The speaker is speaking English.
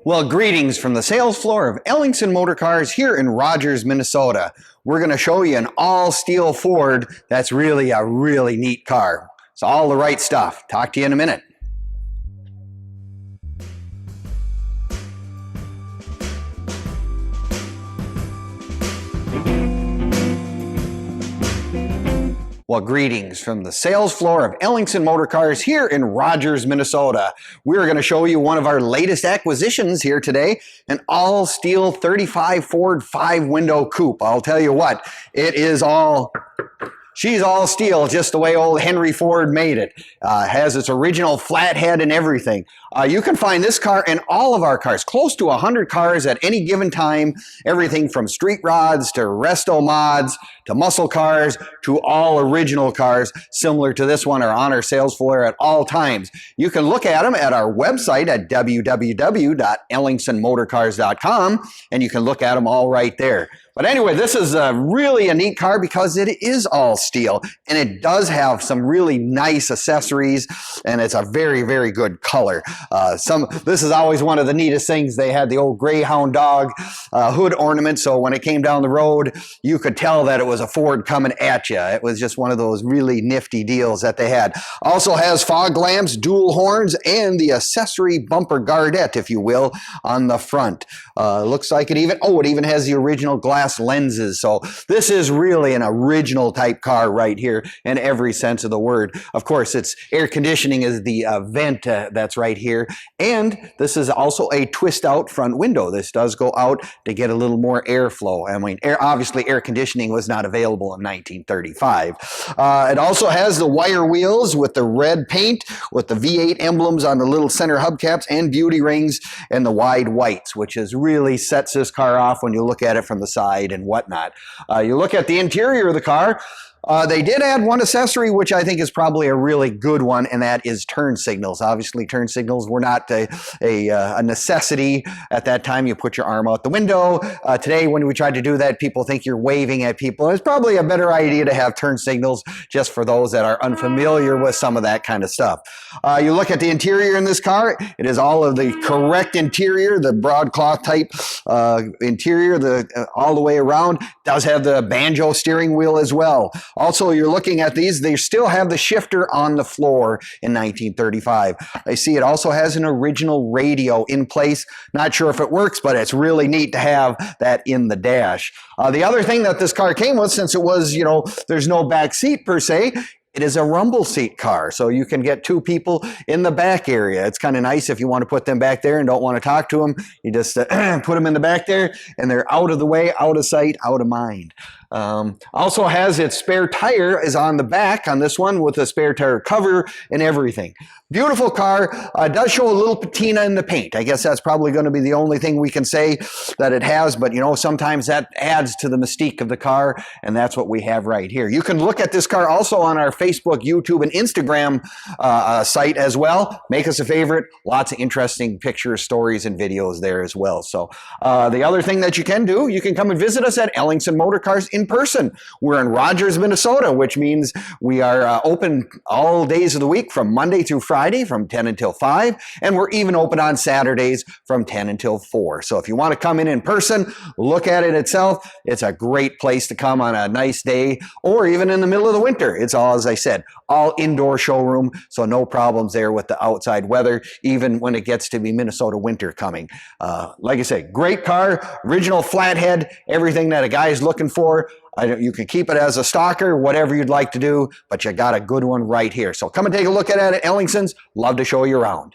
Well, greetings from the sales floor of Ellingson Motorcars here in Rogers, Minnesota. We're going to show you an all-steel Ford that's really a really neat car. It's all the right stuff. Talk to you in a minute. Well, greetings from the sales floor of Ellingson Motorcars here in Rogers, Minnesota. We're going to show you one of our latest acquisitions here today, an all-steel 35 Ford 5-window coupe. I'll tell you what, she's all steel, just the way old Henry Ford made it. Has its original flathead and everything. You can find this car in all of our cars, close to 100 cars at any given time. Everything from street rods to resto mods to muscle cars to all original cars similar to this one are on our sales floor at all times. You can look at them at our website at www.ellingsonmotorcars.com, and you can look at them all right there. But anyway, this is really a neat car because it is all steel and it does have some really nice accessories, and it's a very, very good color. This is always one of the neatest things. They had the old Greyhound dog hood ornament, so when it came down the road, you could tell that it was a Ford coming at you. It was just one of those really nifty deals that they had. Also has fog lamps, dual horns, and the accessory bumper guardette, if you will, on the front. Looks like it even has the original glass lenses. So this is really an original type car right here in every sense of the word. Of course, its air conditioning is the vent that's right here. And this is also a twist out front window. This does go out to get a little more airflow. I mean, obviously air conditioning was not available in 1935. It also has the wire wheels with the red paint with the V8 emblems on the little center hubcaps and beauty rings and the wide whites, which is really sets this car off when you look at it from the side and whatnot. You look at the interior of the car. They did add one accessory, which I think is probably a really good one, and that is turn signals. Obviously, turn signals were not a necessity at that time. You put your arm out the window. Today, when we tried to do that, people think you're waving at people. It's probably a better idea to have turn signals just for those that are unfamiliar with some of that kind of stuff. You look at the interior in this car. It is all of the correct interior, the broadcloth type interior, all the way around. Does have the banjo steering wheel as well. Also, you're looking at these, they still have the shifter on the floor in 1935. I see it also has an original radio in place. Not sure if it works, but it's really neat to have that in the dash. The other thing that this car came with, since it was, there's no back seat per se, it is a rumble seat car, so you can get two people in the back area. It's kind of nice if you want to put them back there and don't want to talk to them. You just put them in the back there, and they're out of the way, out of sight, out of mind. Also has its spare tire is on the back on this one with a spare tire cover and everything. Beautiful car. Does show a little patina in the paint. I guess that's probably going to be the only thing we can say that it has, but sometimes that adds to the mystique of the car, and that's what we have right here. You can look at this car also on our Facebook, YouTube, and Instagram site as well. Make us a favorite. Lots of interesting pictures, stories, and videos there as well. So the other thing that you can do, you can come and visit us at Ellingson Motorcars in person. We're in Rogers, Minnesota, which means we are open all days of the week from Monday through Friday from 10 until 5, and we're even open on Saturdays from 10 until 4. So if you want to come in person, look at it itself, it's a great place to come on a nice day or even in the middle of the winter. It's all, as I said, all indoor showroom, so no problems there with the outside weather, even when it gets to be Minnesota winter coming. Like I say, great car, original flathead, everything that a guy is looking for. You can keep it as a stalker, whatever you'd like to do, but you got a good one right here. So come and take a look at it at Ellingson's. Love to show you around.